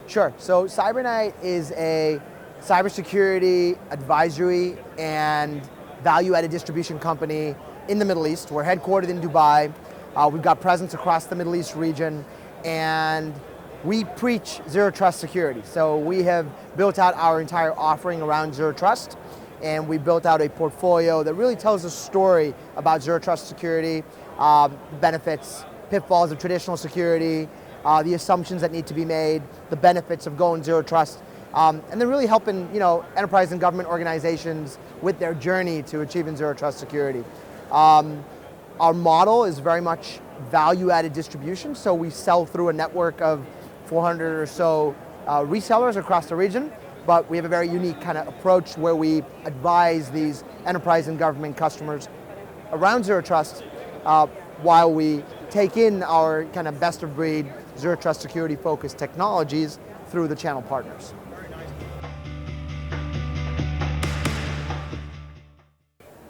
Sure. So CyberKnight is a cybersecurity advisory and value-added distribution company in the Middle East. We're headquartered in Dubai. We've got presence across the Middle East region, and we preach zero trust security. So we have built out our entire offering around zero trust, and we built out a portfolio that really tells a story about zero trust security, benefits, pitfalls of traditional security, the assumptions that need to be made, the benefits of going zero trust, and then really helping enterprise and government organizations with their journey to achieving zero trust security. Our model is very much value-added distribution, so we sell through a network of 400 or so resellers across the region, but we have a very unique kind of approach where we advise these enterprise and government customers around zero trust while we take in our kind of best-of-breed zero trust security focused technologies through the channel partners.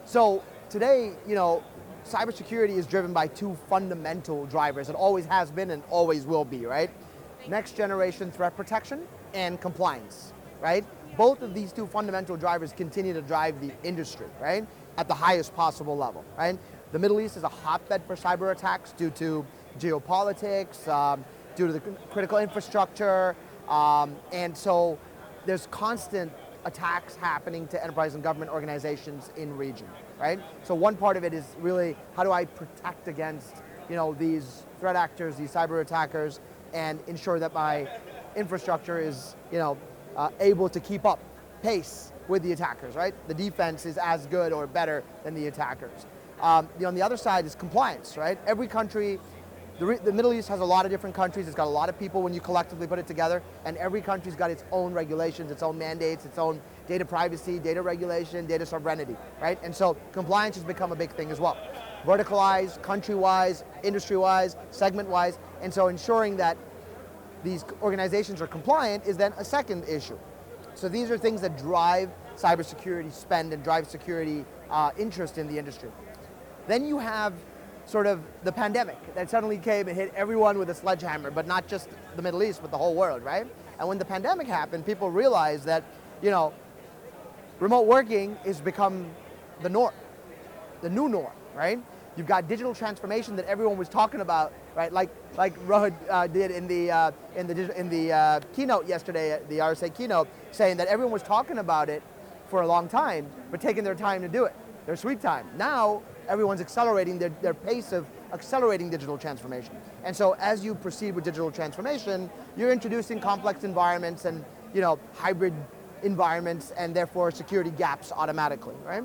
So today, cybersecurity is driven by two fundamental drivers. It always has been and always will be, right? Next generation threat protection and compliance, right? Both of these two fundamental drivers continue to drive the industry, right? At the highest possible level, right? The Middle East is a hotbed for cyber attacks due to geopolitics, due to the critical infrastructure, and so there's constant attacks happening to enterprise and government organizations in region, right? So one part of it is really, how do I protect against, these threat actors, these cyber attackers, and ensure that my infrastructure is, able to keep up pace with the attackers, right? The defense is as good or better than the attackers. On the other side is compliance, right? Every country, the Middle East has a lot of different countries. It's got a lot of people when you collectively put it together, and every country's got its own regulations, its own mandates, its own data privacy, data regulation, data sovereignty, right? And so compliance has become a big thing as well. Verticalized, country-wise, industry-wise, segment-wise, and so ensuring that these organizations are compliant is then a second issue. So these are things that drive cybersecurity spend and drive security interest in the industry. Then you have sort of the pandemic that suddenly came and hit everyone with a sledgehammer, but not just the Middle East, but the whole world, right? And when the pandemic happened, people realized that, remote working has become the norm, the new norm, right? You've got digital transformation that everyone was talking about, right? Like Rohit did in the keynote yesterday, the RSA keynote, saying that everyone was talking about it for a long time, but taking their time to do it, their sweet time. Now, everyone's accelerating their pace of accelerating digital transformation. And so as you proceed with digital transformation, you're introducing complex environments and hybrid environments and therefore security gaps automatically, right?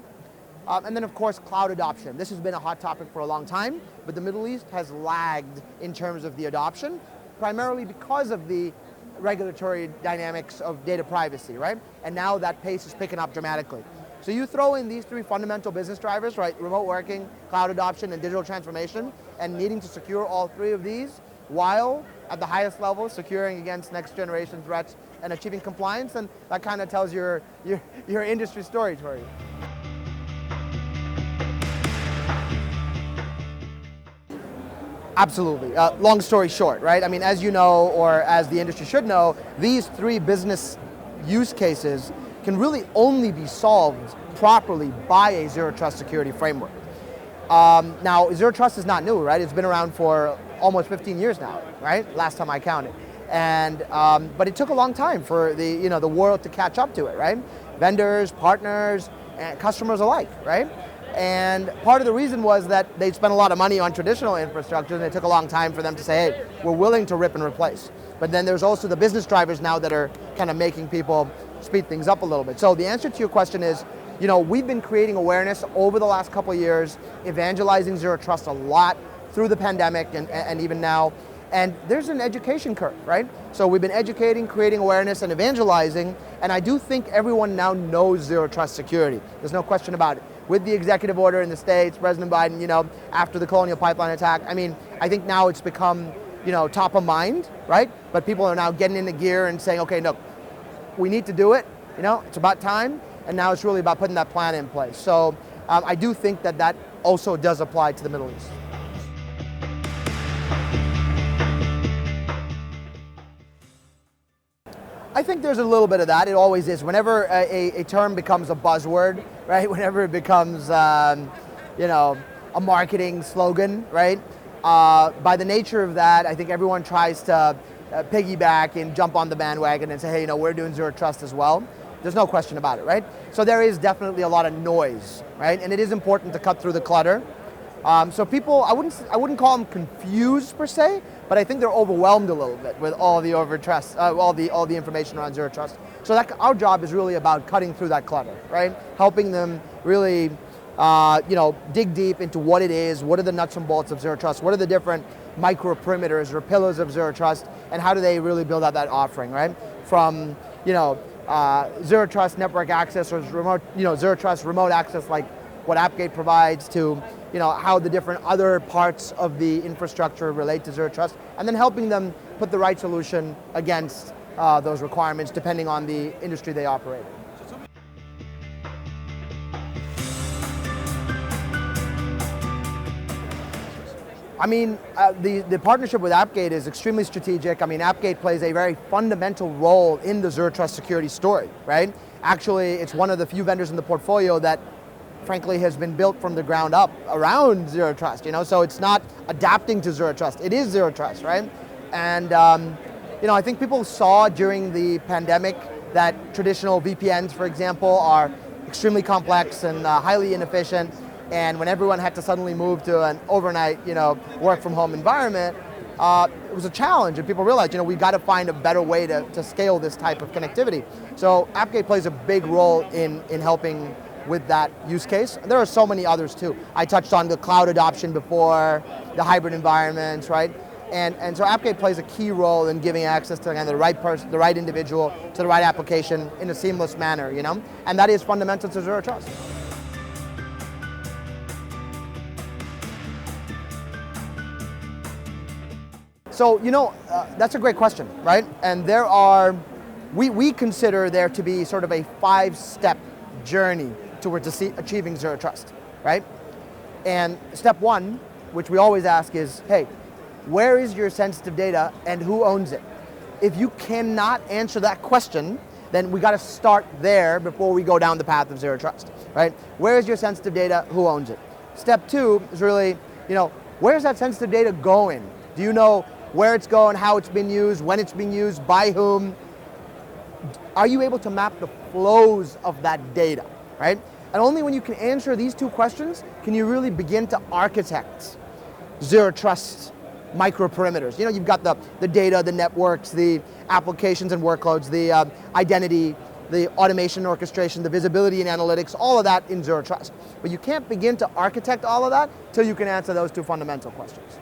And then of course, cloud adoption. This has been a hot topic for a long time, but the Middle East has lagged in terms of the adoption, primarily because of the regulatory dynamics of data privacy, right? And now that pace is picking up dramatically. So you throw in these three fundamental business drivers, right? Remote working, cloud adoption, and digital transformation, and needing to secure all three of these while at the highest level securing against next generation threats and achieving compliance, and that kind of tells your industry story, Tori. Absolutely. Long story short, right? I mean, as you know, or as the industry should know, these three business use cases can really only be solved properly by a zero trust security framework. Now, zero trust is not new, right? It's been around for almost 15 years now, right? Last time I counted. And but it took a long time for the world to catch up to it, right? Vendors, partners, and customers alike, right? And part of the reason was that they spent a lot of money on traditional infrastructure, and it took a long time for them to say, hey, we're willing to rip and replace. But then there's also the business drivers now that are kind of making people speed things up a little bit. So the answer to your question is, we've been creating awareness over the last couple of years, evangelizing zero trust a lot through the pandemic and even now. And there's an education curve, right? So we've been educating, creating awareness, and evangelizing, and I do think everyone now knows zero trust security. There's no question about it. With the executive order in the States, President Biden, after the Colonial Pipeline attack, I think now it's become, top of mind, right? But people are now getting into gear and saying, okay, no, we need to do it, it's about time, and now it's really about putting that plan in place. So I do think that also does apply to the Middle East. think there's a little bit of that. It always is. Whenever a term becomes a buzzword, right? Whenever it becomes, you know, a marketing slogan, right? By the nature of that, I think everyone tries to piggyback and jump on the bandwagon and say, hey, you know, we're doing zero trust as well. There's no question about it, right? So there is definitely a lot of noise, right? And it is important to cut through the clutter. So people, I wouldn't call them confused per se, but I think they're overwhelmed a little bit with all the all the information around zero trust. So our job is really about cutting through that clutter, right? Helping them really, you know, dig deep into what it is, what are the nuts and bolts of zero trust, what are the different micro perimeters or pillars of zero trust, and how do they really build out that offering, right? From, you know, zero trust network access or remote, you know, zero trust remote access like what AppGate provides to, you know, how the different other parts of the infrastructure relate to zero trust, and then helping them put the right solution against those requirements depending on the industry they operate in. I mean, the partnership with AppGate is extremely strategic. I mean, AppGate plays a very fundamental role in the zero trust security story, right? Actually, it's one of the few vendors in the portfolio that frankly has been built from the ground up around zero trust, you know, so it's not adapting to zero trust, it is zero trust, right? And, you know, I think people saw during the pandemic that traditional VPNs, for example, are extremely complex and highly inefficient, and when everyone had to suddenly move to an overnight, you know, work from home environment, it was a challenge, and people realized, you know, we've got to find a better way to scale this type of connectivity. So AppGate plays a big role in helping with that use case. There are so many others too. I touched on the cloud adoption before, the hybrid environments, right? And so AppGate plays a key role in giving access to the right person, the right individual, to the right application in a seamless manner, you know? And that is fundamental to zero trust. So, you know, that's a great question, right? And there are, we consider there to be sort of a 5-step journey towards achieving zero trust, right? And step 1, which we always ask is, hey, where is your sensitive data and who owns it? If you cannot answer that question, then we got to start there before we go down the path of zero trust, right? Where is your sensitive data, who owns it? Step 2 is really, you know, where's that sensitive data going? Do you know where it's going, how it's been used, when it's been used, by whom? Are you able to map the flows of that data, right? And only when you can answer these 2 questions can you really begin to architect zero trust micro perimeters. You know, you've got the data, the networks, the applications and workloads, the identity, the automation orchestration, the visibility and analytics, all of that in zero trust. But you can't begin to architect all of that till you can answer those 2 fundamental questions.